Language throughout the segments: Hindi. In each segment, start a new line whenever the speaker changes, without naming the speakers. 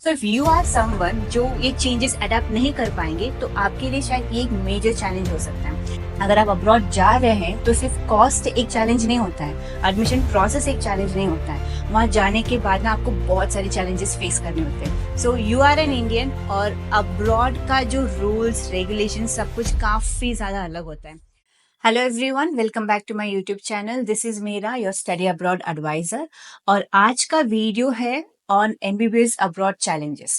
So if you are someone जो ये चेंजेस अडेप्ट नहीं कर पाएंगे तो आपके लिए शायद ये एक मेजर चैलेंज हो सकता है। अगर आप अब्रॉड जा रहे हैं तो सिर्फ कॉस्ट एक चैलेंज नहीं होता है, एडमिशन प्रोसेस एक चैलेंज नहीं होता है। वहाँ जाने के बाद ना आपको बहुत सारे चैलेंजेस फेस करने होते हैं। So you are an Indian और अब्रॉड का जो रूल्स रेगुलेशन सब कुछ काफी ज्यादा अलग होता है। Hello everyone, welcome back to my YouTube channel. This is मेरा योर स्टडी अब्रॉड एडवाइजर और आज का वीडियो है on MBBS abroad challenges.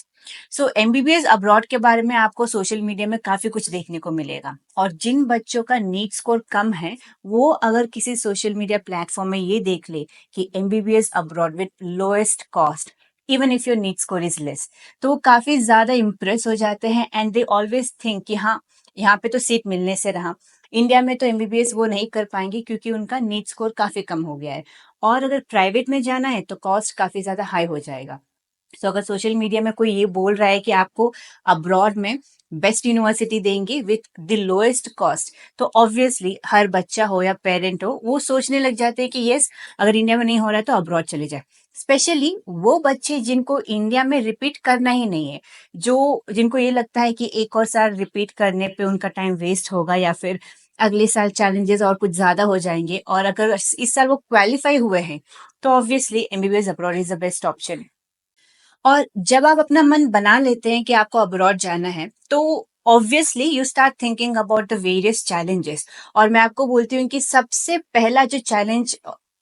So MBBS abroad के बारे में आपको सोशल मीडिया में काफी कुछ देखने को मिलेगा और जिन बच्चों का नीट स्कोर कम है वो अगर किसी सोशल मीडिया प्लेटफॉर्म में ये देख ले कि MBBS abroad with lowest cost even if your NEET score is less, तो वो काफी ज्यादा इम्प्रेस हो जाते हैं एंड दे ऑलवेज थिंक कि हाँ, यहाँ पे तो सीट मिलने से रहा, इंडिया में तो एमबीबीएस वो नहीं कर पाएंगे क्योंकि उनका नीट स्कोर काफी कम हो गया है और अगर प्राइवेट में जाना है तो कॉस्ट काफी ज्यादा हाई हो जाएगा। तो अगर सोशल मीडिया में कोई ये बोल रहा है कि आपको अब्रॉड में बेस्ट यूनिवर्सिटी देंगे विथ द लोएस्ट कॉस्ट, तो ऑब्वियसली हर बच्चा हो या पेरेंट हो वो सोचने लग जाते हैं कि यस, अगर इंडिया में नहीं हो रहा है तो अब्रॉड चले जाए। स्पेशली वो बच्चे जिनको इंडिया में रिपीट करना ही नहीं है, जो जिनको ये लगता है कि एक और साल रिपीट करने पे उनका टाइम वेस्ट होगा या फिर अगले साल चैलेंजेस और कुछ ज्यादा हो जाएंगे और अगर इस साल वो क्वालिफाई हुए हैं तो obviously MBBS abroad is the best option. और जब आप अपना मन बना लेते हैं कि आपको अब्रॉड जाना है तो obviously you start thinking about the various challenges. और मैं आपको बोलती हूँ कि सबसे पहला जो चैलेंज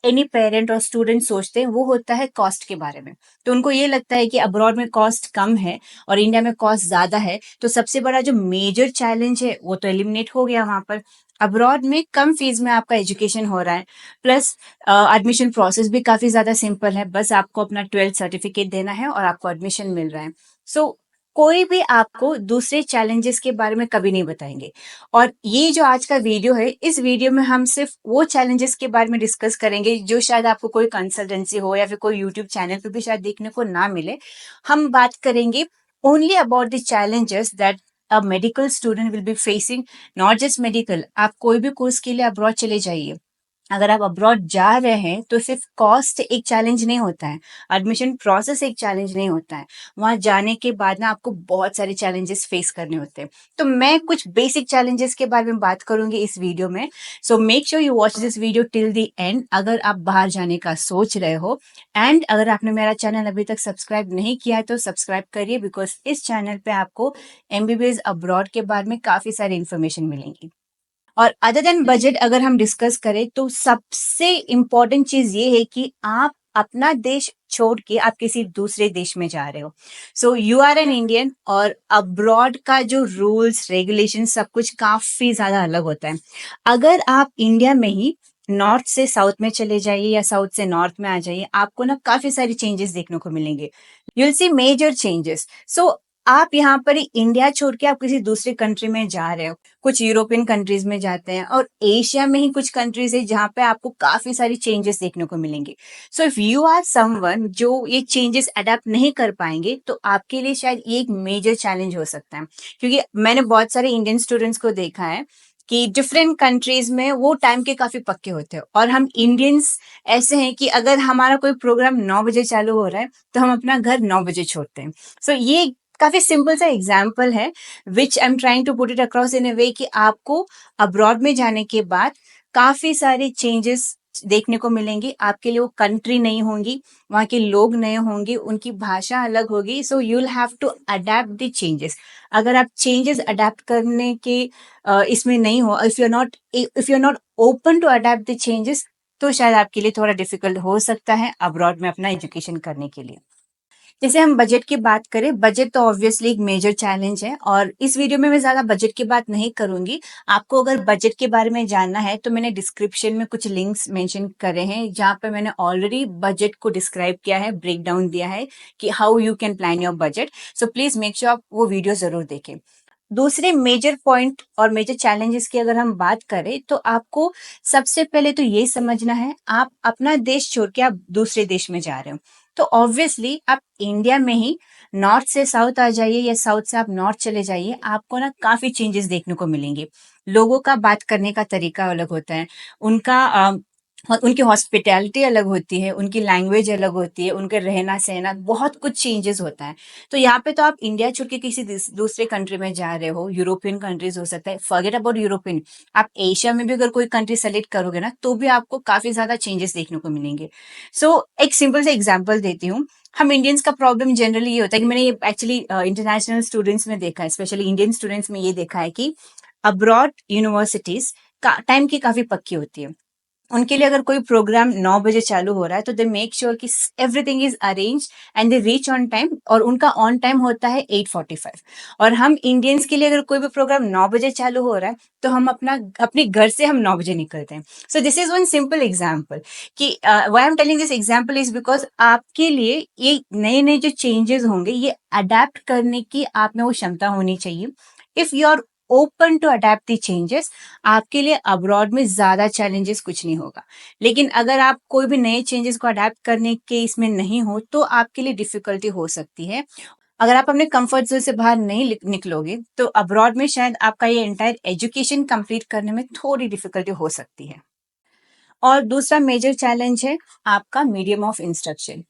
एनी पेरेंट और स्टूडेंट सोचते हैं वो होता है कॉस्ट के बारे में। तो उनको ये लगता है कि अब्रॉड में कॉस्ट कम है और इंडिया में कॉस्ट ज्यादा है, तो सबसे बड़ा जो मेजर चैलेंज है वो तो एलिमिनेट हो गया वहां पर। अब्रॉड में कम फीस में आपका एजुकेशन हो रहा है, प्लस एडमिशन प्रोसेस भी काफी ज्यादा सिंपल है, बस आपको अपना 12th सर्टिफिकेट देना है और आपको एडमिशन मिल रहा है। सो कोई भी आपको दूसरे चैलेंजेस के बारे में कभी नहीं बताएंगे। और ये जो आज का वीडियो है, इस वीडियो में हम सिर्फ वो चैलेंजेस के बारे में डिस्कस करेंगे जो शायद आपको कोई कंसल्टेंसी हो या फिर कोई यूट्यूब चैनल पे भी शायद देखने को ना मिले। हम बात करेंगे only about the challenges that a medical student will be facing. Not just medical, आप कोई भी कोर्स के लिए अब्रॉड चले जाइए, अगर आप अब्रॉड जा रहे हैं तो सिर्फ कॉस्ट एक चैलेंज नहीं होता है, एडमिशन प्रोसेस एक चैलेंज नहीं होता है। वहां जाने के बाद ना आपको बहुत सारे चैलेंजेस फेस करने होते हैं। तो मैं कुछ बेसिक चैलेंजेस के बारे में बात करूंगी इस वीडियो में। So make sure you watch this video till the end अगर आप बाहर जाने का सोच रहे हो। एंड अगर आपने मेरा चैनल अभी तक सब्सक्राइब नहीं किया है तो सब्सक्राइब करिए, बिकॉज इस चैनल पे आपको एमबीबीएस अब्रॉड के बारे में काफी सारी इंफॉर्मेशन मिलेंगी। और अदर देन बजट अगर हम डिस्कस करें तो सबसे इंपॉर्टेंट चीज ये है कि आप अपना देश छोड़ के आप किसी दूसरे देश में जा रहे हो। So you are an Indian और अब्रॉड का जो रूल्स रेगुलेशन सब कुछ काफी ज्यादा अलग होता है। अगर आप इंडिया में ही नॉर्थ से साउथ में चले जाइए या साउथ से नॉर्थ में आ जाइए, आपको ना काफी सारी चेंजेस देखने को मिलेंगे। You will see major changes. So आप यहाँ पर ही इंडिया छोड़ के आप किसी दूसरे कंट्री में जा रहे हो, कुछ यूरोपियन कंट्रीज में जाते हैं और एशिया में ही कुछ कंट्रीज है जहाँ पे आपको काफी सारी चेंजेस देखने को मिलेंगे। So if you are someone जो ये चेंजेस अडेप्ट नहीं कर पाएंगे तो आपके लिए शायद ये एक मेजर चैलेंज हो सकता है। क्योंकि मैंने बहुत सारे इंडियन स्टूडेंट्स को देखा है कि डिफरेंट कंट्रीज में वो टाइम के काफी पक्के होते हैं और हम इंडियंस ऐसे हैं कि अगर हमारा कोई प्रोग्राम 9 बजे चालू हो रहा है तो हम अपना घर 9 बजे छोड़ते हैं। सो ये काफी सिंपल सा एग्जाम्पल है which I am trying to put it across in a way कि आपको अब्रॉड में जाने के बाद काफी सारे चेंजेस देखने को मिलेंगे। आपके लिए वो कंट्री नहीं होंगी, वहाँ के लोग नए होंगे, उनकी भाषा अलग होगी। So you will have to adapt the changes. अगर आप चेंजेस अडेप्ट करने के इसमें नहीं हो, if you are not open to adapt the changes, तो शायद आपके लिए थोड़ा डिफिकल्ट हो सकता है अब्रॉड में अपना एजुकेशन करने के लिए। जैसे हम बजट की बात करें, बजट तो ऑब्वियसली एक मेजर चैलेंज है और इस वीडियो में मैं ज्यादा बजट की बात नहीं करूंगी। आपको अगर बजट के बारे में जानना है तो मैंने डिस्क्रिप्शन में कुछ लिंक्स मेंशन करे हैं जहां पे मैंने ऑलरेडी बजट को डिस्क्राइब किया है, ब्रेक डाउन दिया है कि how you can plan your budget. So please make sure आप वो वीडियो जरूर देखें। दूसरे मेजर पॉइंट और मेजर चैलेंजेस की अगर हम बात करें तो आपको सबसे पहले तो ये समझना है, आप अपना देश छोड़ के आप दूसरे देश में जा रहे हो तो ऑब्वियसली आप इंडिया में ही नॉर्थ से साउथ आ जाइए या साउथ से आप नॉर्थ चले जाइए, आपको ना काफी चेंजेस देखने को मिलेंगे। लोगों का बात करने का तरीका अलग होता है, उनका और उनकी हॉस्पिटैलिटी अलग होती है, उनकी लैंग्वेज अलग होती है, उनका रहना-सहना बहुत कुछ चेंजेस होता है। तो यहाँ पे तो आप इंडिया छोड़ के किसी दूसरे कंट्री में जा रहे हो, यूरोपियन कंट्रीज़ हो सकता है, फॉरगेट अबाउट यूरोपियन, आप एशिया में भी अगर कोई कंट्री सेलेक्ट करोगे ना, तो भी आपको काफ़ी ज़्यादा चेंजेस देखने को मिलेंगे। एक सिंपल सा एग्ज़ाम्पल देती हूँ, हम इंडियंस का प्रॉब्लम जनरली ये होता है कि मैंने ये एक्चुअली इंटरनेशनल स्टूडेंट्स में देखा है, स्पेशली इंडियन स्टूडेंट्स में ये देखा है कि अब्रॉड यूनिवर्सिटीज़ का टाइम की काफ़ी पक्की होती है। उनके लिए अगर कोई प्रोग्राम 9 बजे चालू हो रहा है तो दे मेक श्योर कि everything is arranged and they reach on time, और उनका ऑन टाइम होता है 8:45। और हम इंडियंस के लिए अगर कोई भी प्रोग्राम 9 बजे चालू हो रहा है तो हम अपने घर से हम 9 बजे निकलते हैं। So this is one simple example कि why I am telling this example is because आपके लिए ये नए नए जो चेंजेस होंगे ये अडेप्ट करने की आप में वो क्षमता होनी चाहिए। If you are open to adapt the changes, आपके लिए अब्रॉड में ज़्यादा चैलेंजेस कुछ नहीं होगा। लेकिन अगर आप कोई भी नए चेंजेस को अडेप्ट करने के इसमें नहीं हो, तो आपके लिए डिफ़िकल्टी हो सकती है। अगर आप अपने कम्फर्ट ज़ोन से बाहर नहीं निकलोगे, तो अब्रॉड में शायद आपका ये एंटायर एजुकेशन कंप्लीट करने में थोड़ी डिफ़िकल्टी हो सकती है। और दूसरा मेजर चैलेंज है आपका मीडियम ऑफ इंस्ट्रक्शन।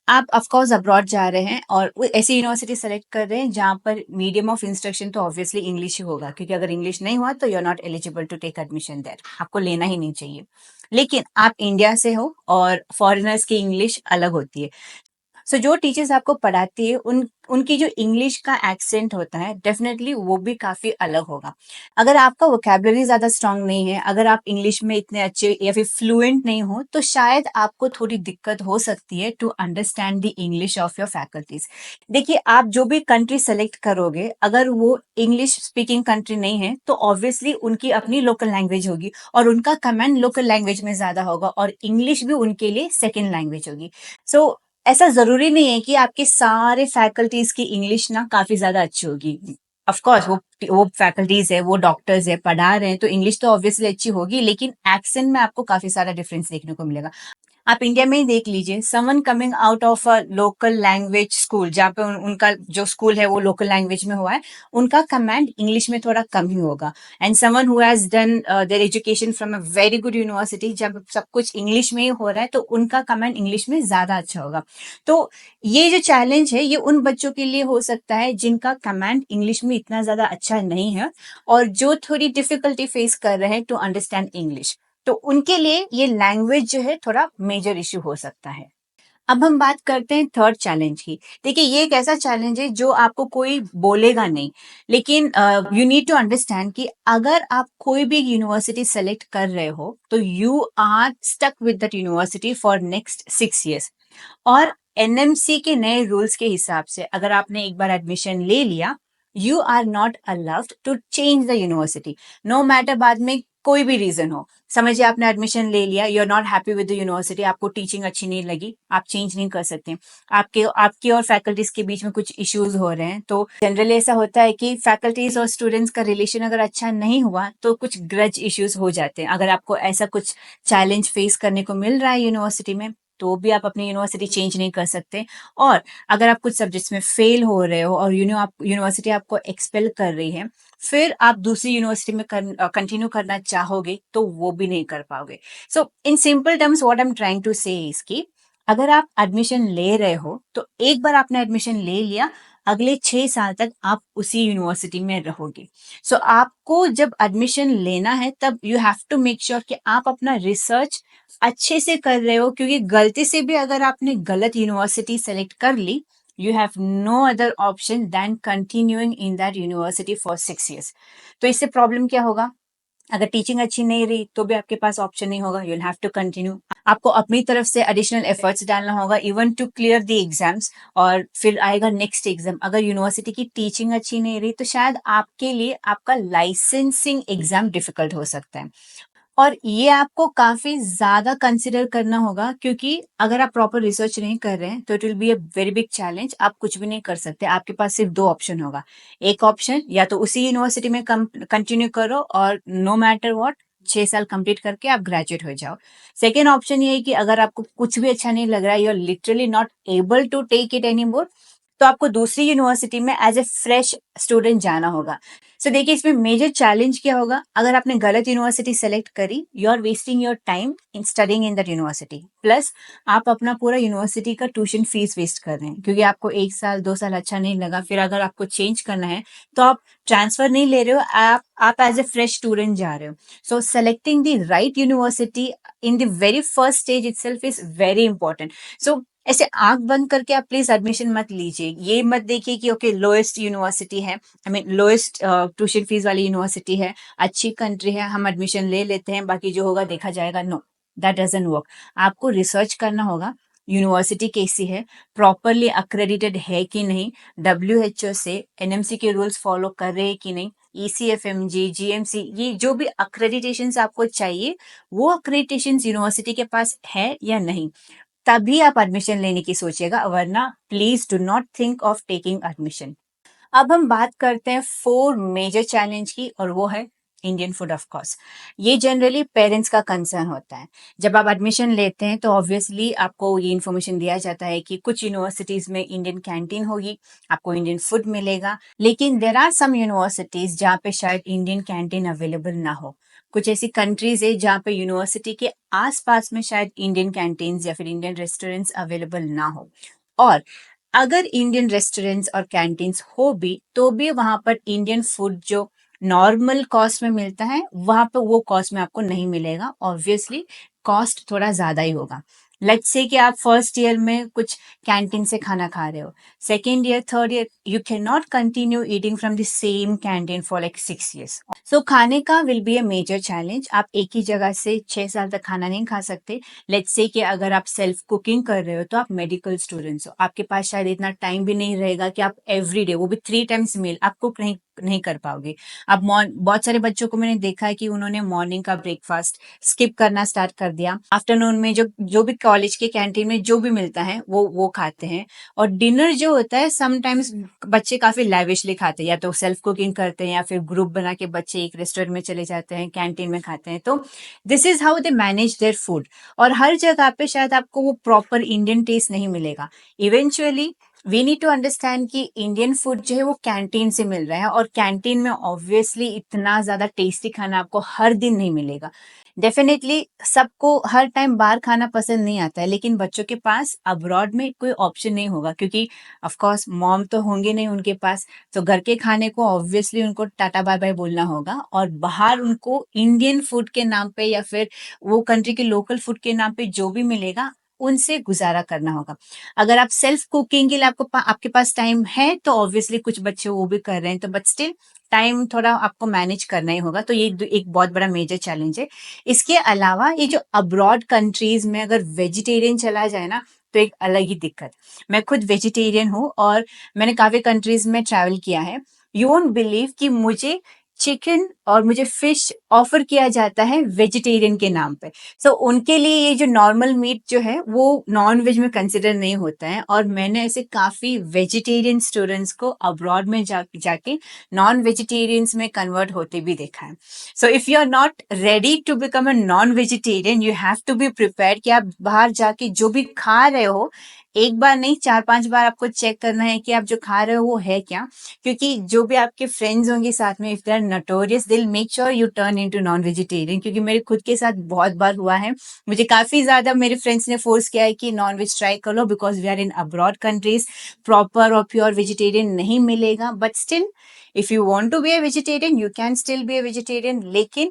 आप ऑफ कोर्स अब्रॉड जा रहे हैं और वो ऐसी यूनिवर्सिटी सेलेक्ट कर रहे हैं जहाँ पर मीडियम ऑफ इंस्ट्रक्शन तो ऑब्वियसली इंग्लिश ही होगा, क्योंकि अगर इंग्लिश नहीं हुआ तो you are not eligible to take admission there, आपको लेना ही नहीं चाहिए। लेकिन आप इंडिया से हो और फॉरेनर्स की इंग्लिश अलग होती है। जो टीचर्स आपको पढ़ाती है उनकी जो इंग्लिश का एक्सेंट होता है डेफिनेटली वो भी काफ़ी अलग होगा। अगर आपका वोकैब्युलरी ज़्यादा स्ट्रांग नहीं है, अगर आप इंग्लिश में इतने अच्छे या फिर फ्लुएंट नहीं हो, तो शायद आपको थोड़ी दिक्कत हो सकती है to understand the English of your faculties. देखिए, आप जो भी कंट्री सेलेक्ट करोगे, अगर वो इंग्लिश स्पीकिंग कंट्री नहीं है, तो ऑब्वियसली उनकी अपनी लोकल लैंग्वेज होगी और उनका कमांड लोकल लैंग्वेज में ज़्यादा होगा और इंग्लिश भी उनके लिए सेकेंड लैंग्वेज होगी। सो ऐसा ज़रूरी नहीं है कि आपके सारे फैकल्टीज़ की इंग्लिश ना काफ़ी ज़्यादा अच्छी होगी। ऑफ कोर्स वो फैकल्टीज़ है, वो डॉक्टर्स है, पढ़ा रहे हैं, तो इंग्लिश तो ऑब्वियसली अच्छी होगी, लेकिन एक्सेंट में आपको काफ़ी सारा डिफरेंस देखने को मिलेगा। आप इंडिया में ही देख लीजिए, someone coming out of a local language school, जहाँ पे उनका जो स्कूल है वो लोकल लैंग्वेज में हुआ है, उनका कमांड इंग्लिश में थोड़ा कम ही होगा। And someone who has done there education from a very good university, जब सब कुछ इंग्लिश में ही हो रहा है तो उनका कमांड इंग्लिश में ज्यादा अच्छा होगा। तो ये जो चैलेंज है ये उन बच्चों के लिए हो सकता है जिनका कमांड इंग्लिश में इतना ज्यादा अच्छा नहीं है और जो थोड़ी डिफिकल्टी फेस कर रहे हैं टू अंडरस्टैंड इंग्लिश, तो उनके लिए ये लैंग्वेज जो है थोड़ा मेजर इश्यू हो सकता है। अब हम बात करते हैं थर्ड चैलेंज की। देखिए, ये एक ऐसा चैलेंज है जो आपको कोई बोलेगा नहीं, लेकिन यू नीड टू अंडरस्टैंड कि अगर आप कोई भी यूनिवर्सिटी सेलेक्ट कर रहे हो तो you are stuck with that university for next 6 years। और एनएमसी के नए रूल्स के हिसाब से अगर आपने एक बार एडमिशन ले लिया, you are not allowed to change the university, no matter बाद में कोई भी रीजन हो। समझिए आपने एडमिशन ले लिया, you are not happy with the university, आपको टीचिंग अच्छी नहीं लगी, आप चेंज नहीं कर सकते। आपकी और फैकल्टीज के बीच में कुछ इश्यूज हो रहे हैं, तो जनरली ऐसा होता है कि फैकल्टीज और स्टूडेंट्स का रिलेशन अगर अच्छा नहीं हुआ तो कुछ ग्रज इश्यूज हो जाते हैं। अगर आपको ऐसा कुछ चैलेंज फेस करने को मिल रहा है यूनिवर्सिटी में, तो भी आप अपनी यूनिवर्सिटी चेंज नहीं कर सकते। और अगर आप कुछ सब्जेक्ट्स में फेल हो रहे हो और यूनिवर्सिटी आपको एक्सपेल कर रही है, फिर आप दूसरी यूनिवर्सिटी में कंटिन्यू करना चाहोगे तो वो भी नहीं कर पाओगे। In simple terms what I am trying to say is कि अगर आप एडमिशन ले रहे हो तो एक बार आपने एडमिशन ले लिया, अगले 6 साल तक आप उसी यूनिवर्सिटी में रहोगे। आपको जब एडमिशन लेना है तब you have to make sure कि आप अपना रिसर्च अच्छे से कर रहे हो, क्योंकि गलती से भी अगर आपने गलत यूनिवर्सिटी सेलेक्ट कर ली, you have no other option then continuing in that university for 6 years। तो इससे प्रॉब्लम क्या होगा? अगर टीचिंग अच्छी नहीं रही तो भी आपके पास ऑप्शन नहीं होगा, you will have to continue. आपको अपनी तरफ से एडिशनल एफर्ट्स डालना होगा even to clear the exams. और फिर आएगा नेक्स्ट एग्जाम, अगर यूनिवर्सिटी की टीचिंग अच्छी नहीं रही तो शायद आपके लिए आपका लाइसेंसिंग एग्जाम डिफिकल्ट हो सकता है। और ये आपको काफ़ी ज़्यादा कंसिडर करना होगा, क्योंकि अगर आप प्रॉपर रिसर्च नहीं कर रहे हैं तो it will be a very big challenge. आप कुछ भी नहीं कर सकते, आपके पास सिर्फ 2 ऑप्शन होगा। एक ऑप्शन या तो उसी यूनिवर्सिटी में कंटिन्यू करो और नो मैटर व्हाट 6 साल कंप्लीट करके आप ग्रेजुएट हो जाओ। सेकेंड ऑप्शन ये है कि अगर आपको कुछ भी अच्छा नहीं लग रहा है, you are literally not able to take it any more, तो आपको दूसरी यूनिवर्सिटी में एज ए फ्रेश स्टूडेंट जाना होगा। सो देखिए, इसमें मेजर चैलेंज क्या होगा, अगर आपने गलत यूनिवर्सिटी सेलेक्ट करी, you are wasting your time in studying in that university, plus आप अपना पूरा यूनिवर्सिटी का ट्यूशन फीस वेस्ट कर रहे हैं, क्योंकि आपको 1 साल 2 साल अच्छा नहीं लगा, फिर अगर आपको चेंज करना है तो आप ट्रांसफर नहीं ले रहे हो, आप एज ए फ्रेश स्टूडेंट जा रहे हो। So selecting the right university in the very first stage itself is very important. So ऐसे आंख बंद करके आप प्लीज एडमिशन मत लीजिए। ये मत देखिए कि ओके लोएस्ट यूनिवर्सिटी है, I mean lowest tuition fees वाली यूनिवर्सिटी है, अच्छी कंट्री है, हम एडमिशन ले लेते हैं, बाकी जो होगा देखा जाएगा। No, that doesn't work. आपको रिसर्च करना होगा, यूनिवर्सिटी कैसी है, प्रॉपरली अक्रेडिटेड है कि नहीं, WHO से NMC के रूल्स फॉलो कर रहे हैं कि नहीं, ECFMG, GMC, ये जो भी अक्रेडिटेशन आपको चाहिए, वो अक्रेडिटेशन यूनिवर्सिटी के पास है या नहीं, तभी आप एडमिशन लेने की सोचिएगा, वरना please do not think of taking admission. अब हम बात करते हैं 4 मेजर चैलेंज की, और वो है इंडियन फूड। ऑफ कोर्स ये जनरली पेरेंट्स का कंसर्न होता है। जब आप एडमिशन लेते हैं तो ऑब्वियसली आपको ये इन्फॉर्मेशन दिया जाता है कि कुछ यूनिवर्सिटीज में इंडियन कैंटीन होगी, आपको इंडियन फूड मिलेगा, लेकिन देर आर सम यूनिवर्सिटीज जहाँ पे शायद इंडियन कैंटीन अवेलेबल ना हो। कुछ ऐसी कंट्रीज है जहाँ पे यूनिवर्सिटी के आसपास में शायद इंडियन कैंटीन या फिर इंडियन रेस्टोरेंट्स अवेलेबल ना हो, और अगर इंडियन रेस्टोरेंट्स और कैंटीन्स हो भी तो भी वहां पर इंडियन फूड जो नॉर्मल कॉस्ट में मिलता है, वहां पर वो कॉस्ट में आपको नहीं मिलेगा। ऑब्वियसली कॉस्ट थोड़ा ज्यादा ही होगा। लेट्स से कि आप फर्स्ट ईयर में कुछ कैंटीन से खाना खा रहे हो, second year third year you can not continue eating from the same canteen for like 6 years। So खाने का will be a major challenge. आप एक ही जगह से 6 साल तक खाना नहीं खा सकते। लेट्स से कि अगर आप सेल्फ कुकिंग कर रहे हो तो आप मेडिकल स्टूडेंट्स हो, आपके पास शायद इतना टाइम भी नहीं रहेगा कि आप एवरी डे, वो भी 3 times मील, आप कुक नहीं नहीं कर पाओगे। अब बहुत सारे बच्चों को मैंने देखा है कि उन्होंने मॉर्निंग का ब्रेकफास्ट स्किप करना स्टार्ट कर दिया, आफ्टरनून में जो जो भी कॉलेज के कैंटीन में जो भी मिलता है वो खाते हैं, और डिनर जो होता है समटाइम्स बच्चे काफी लैविशली खाते हैं, या तो सेल्फ कुकिंग करते हैं या फिर ग्रुप बना के बच्चे एक रेस्टोरेंट में चले जाते हैं, कैंटीन में खाते हैं। तो this is how they manage their food, और हर जगह पे शायद आपको वो प्रॉपर इंडियन टेस्ट नहीं मिलेगा। Eventually we need to understand कि इंडियन फूड जो है वो कैंटीन से मिल रहा है, और कैंटीन में ऑब्वियसली इतना ज्यादा टेस्टी खाना आपको हर दिन नहीं मिलेगा। डेफिनेटली सबको हर टाइम बाहर खाना पसंद नहीं आता है, लेकिन बच्चों के पास अब्रॉड में कोई ऑप्शन नहीं होगा, क्योंकि ऑफ कोर्स मॉम तो होंगे नहीं उनके पास, तो घर के खाने को ऑब्वियसली उनको टाटा बाय बाय बोलना होगा, और बाहर उनको इंडियन फूड के नाम पे या फिर वो कंट्री के लोकल फूड के नाम पे जो भी मिलेगा उनसे गुजारा करना होगा। अगर आप सेल्फ कुकिंग के लिए आपके पास टाइम है तो ऑब्वियसली कुछ बच्चे वो भी कर रहे हैं, तो बट स्टिल टाइम थोड़ा आपको मैनेज करना ही होगा। तो ये एक बहुत बड़ा मेजर चैलेंज है। इसके अलावा ये जो अब्रॉड कंट्रीज में अगर वेजिटेरियन चला जाए ना, तो एक अलग ही दिक्कत। मैं खुद वेजिटेरियन हूँ और मैंने काफी कंट्रीज में ट्रैवल किया है। यू वोंट बिलीव कि मुझे चिकन और मुझे फिश ऑफर किया जाता है वेजिटेरियन के नाम पे। सो उनके लिए ये जो नॉर्मल मीट जो है वो नॉन वेज में कंसिडर नहीं होता है, और मैंने ऐसे काफी वेजिटेरियन स्टूडेंट्स को अब्रॉड में जाके नॉन वेजिटेरियंस में कन्वर्ट होते भी देखा है। So if you are not ready to become a non vegetarian, you have to be prepare कि आप बाहर जाके जो भी खा रहे हो, एक बार नहीं 4-5 बार आपको चेक करना है कि आप जो खा रहे हो वो है क्या। क्योंकि जो भी आपके फ्रेंड्स होंगे साथ में, if they are notorious they will make sure you turn into non vegetarian. क्योंकि मेरे खुद के साथ बहुत बार हुआ है, मुझे काफी ज्यादा मेरे फ्रेंड्स ने फोर्स किया है कि नॉन वेज ट्राई कर लो, because we are in abroad countries, proper और प्योर वेजिटेरियन नहीं मिलेगा। But still if you want to be a vegetarian you can still be a vegetarian. लेकिन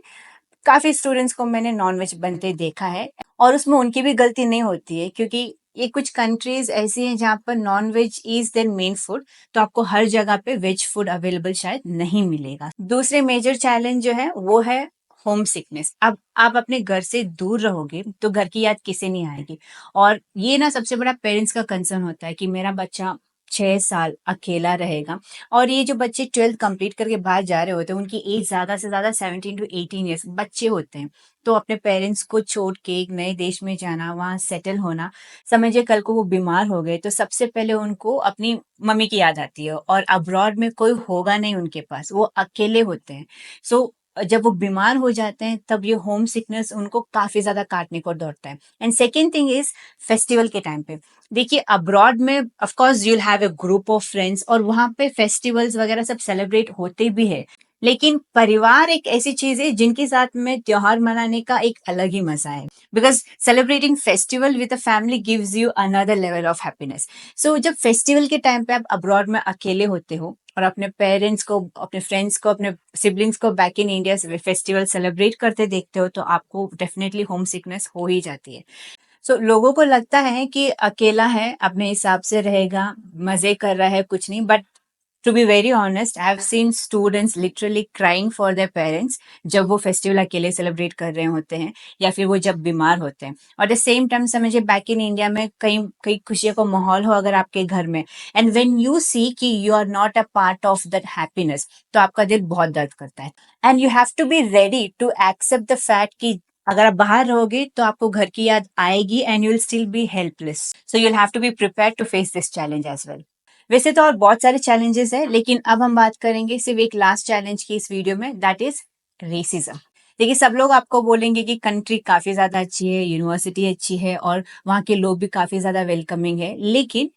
काफी स्टूडेंट्स को मैंने नॉन वेज बनते देखा है, और उसमें उनकी भी गलती नहीं होती है, क्योंकि ये कुछ कंट्रीज ऐसी हैं जहाँ पर non veg is their main food, तो आपको हर जगह पे वेज फूड अवेलेबल शायद नहीं मिलेगा। दूसरे मेजर चैलेंज जो है वो है होम सिकनेस। अब आप अपने घर से दूर रहोगे तो घर की याद किसे नहीं आएगी, और ये ना सबसे बड़ा पेरेंट्स का कंसर्न होता है कि मेरा बच्चा 6 साल अकेला रहेगा। और ये जो बच्चे 12th कंप्लीट करके बाहर जा रहे होते हैं, उनकी एज ज्यादा से ज्यादा 17 to 18 years बच्चे होते हैं। तो अपने पेरेंट्स को छोड़ के एक नए देश में जाना, वहां सेटल होना, समझिए कल को वो बीमार हो गए तो सबसे पहले उनको अपनी मम्मी की याद आती है, और अब्रॉड में कोई होगा नहीं उनके पास, वो अकेले होते हैं। सो जब वो बीमार हो जाते हैं तब ये होम सिकनेस उनको काफी ज्यादा काटने को दौड़ता है। And second thing is festival के टाइम पे, देखिए अब्रॉड में of course you will have a group of friends और वहां पे फेस्टिवल्स वगैरह सब सेलिब्रेट होते भी है, लेकिन परिवार एक ऐसी चीज है जिनके साथ में त्योहार मनाने का एक अलग ही मजा है, because celebrating festival with a family gives you another level of happiness. So जब फेस्टिवल के टाइम पे आप अब्रॉड में अकेले होते हो और अपने पेरेंट्स को, अपने फ्रेंड्स को, अपने सिबलिंग्स को back in India festival celebrate करते देखते हो तो आपको डेफिनेटली होम सिकनेस हो ही जाती है। सो लोगों को लगता है कि अकेला है, अपने हिसाब से रहेगा, मजे कर रहा है, कुछ नहीं, but to be very honest I have seen students literally crying for their parents जब वो फेस्टिवल अकेले सेलिब्रेट कर रहे होते हैं या फिर वो जब बीमार होते हैं। और द सेम टाइम समझिए बैक इन इंडिया में कई कई खुशियों का माहौल हो अगर आपके घर में, एंड व्हेन यू सी कि you are not a part of that happiness, तो आपका दिल बहुत दर्द करता है। And you have to be ready to accept the fact कि अगर आप बाहर रहोगे तो आपको घर की याद आएगी and you will still be helpless. So you will have to be prepared to face this challenge as well. वैसे तो और बहुत सारे चैलेंजेस है, लेकिन अब हम बात करेंगे सिर्फ एक लास्ट चैलेंज की इस वीडियो में, दैट इज रेसिज्म। देखिए सब लोग आपको बोलेंगे कि कंट्री काफी ज्यादा अच्छी है, यूनिवर्सिटी अच्छी है और वहाँ के लोग भी काफी ज्यादा वेलकमिंग है, लेकिन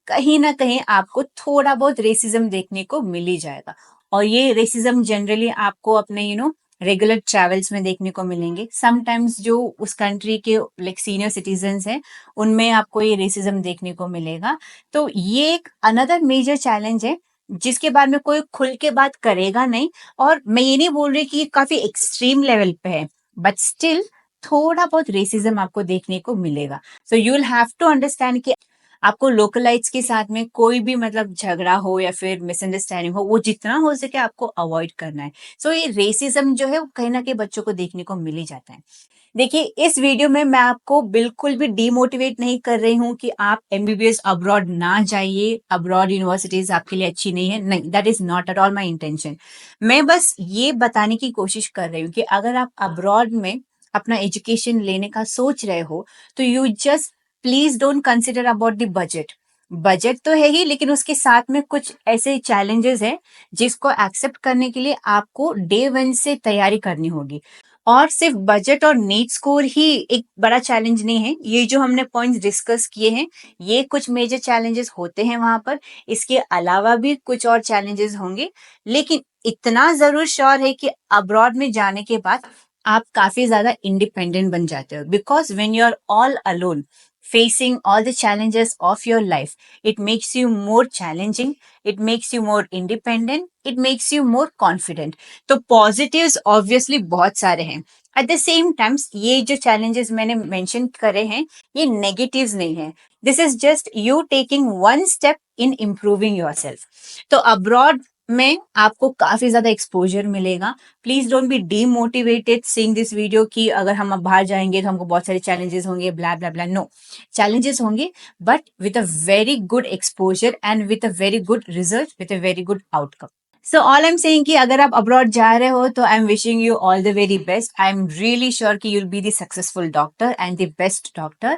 कहीं ना कहीं आपको थोड़ा बहुत रेसिज्म देखने को मिल ही जाएगा। और ये रेसिज्म जनरली आपको अपने रेगुलर ट्रैवल्स में देखने को मिलेंगे। समटाइम्स जो उस कंट्री के लाइक सीनियर सिटीजन्स हैं उनमें आपको ये रेसिज्म देखने को मिलेगा। तो ये एक अनदर मेजर चैलेंज है जिसके बारे में कोई खुल के बात करेगा नहीं। और मैं ये नहीं बोल रही कि ये काफी एक्सट्रीम लेवल पे है, बट स्टिल थोड़ा बहुत रेसिज्म आपको देखने को मिलेगा। So you will have to understand कि आपको लोकलाइट्स के साथ में कोई भी मतलब झगड़ा हो या फिर मिसअंडरस्टैंडिंग हो, वो जितना हो सके आपको अवॉइड करना है। सो ये रेसिज्म जो है वो कहीं ना कहीं बच्चों को देखने को मिल ही जाता है। देखिए इस वीडियो में मैं आपको बिल्कुल भी डीमोटिवेट नहीं कर रही हूँ कि आप एमबीबीएस अब्रॉड ना जाइए, अब्रॉड यूनिवर्सिटीज आपके लिए अच्छी नहीं है, नहीं, that is not at all my intention. मैं बस ये बताने की कोशिश कर रही हूँ कि अगर आप अब्रॉड में अपना एजुकेशन लेने का सोच रहे हो तो you just please don't consider about the budget. Budget तो है ही, लेकिन उसके साथ में कुछ ऐसे चैलेंजेस हैं जिसको एक्सेप्ट करने के लिए आपको डे वन से तैयारी करनी होगी। और सिर्फ बजट और नीट स्कोर ही एक बड़ा चैलेंज नहीं है, ये जो हमने पॉइंट्स डिस्कस किए हैं ये कुछ मेजर चैलेंजेस होते हैं वहां पर। इसके अलावा भी कुछ और चैलेंजेस होंगे, लेकिन इतना जरूर श्योर है कि अब्रॉड में जाने के बाद आप काफी ज्यादा इंडिपेंडेंट बन जाते हो, because when you are all alone facing all the challenges of your life, it makes you more challenging, it makes you more independent, it makes you more confident। तो positives obviously बहुत सारे हैं। एट द सेम टाइम्स ये जो challenges मैंने मेंशन करे हैं ये negatives नहीं है, this is just you taking one step in improving your self. तो अब्रॉड में आपको काफी ज्यादा एक्सपोजर मिलेगा। Please don't be demotivated seeing this video कि अगर हम अब बाहर जाएंगे तो हमको बहुत सारे चैलेंजेस होंगे, ब्ला ब्ला ब्ला। नो, challenges होंगे but with a very good exposure and with a very good result, with a very good outcome। So all I'm saying कि अगर आप abroad जा रहे हो तो I'm wishing you all the very best। I'm really sure कि you'll be the successful doctor and the best doctor।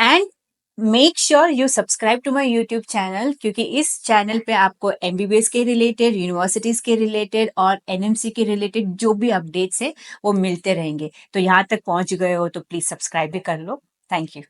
And make sure you subscribe to my YouTube channel, क्योंकि इस चैनल पे आपको एमबीबीएस के रिलेटेड, यूनिवर्सिटीज के रिलेटेड और एनएमसी के रिलेटेड जो भी अपडेट्स है वो मिलते रहेंगे। तो यहाँ तक पहुंच गए हो तो प्लीज सब्सक्राइब भी कर लो। Thank you.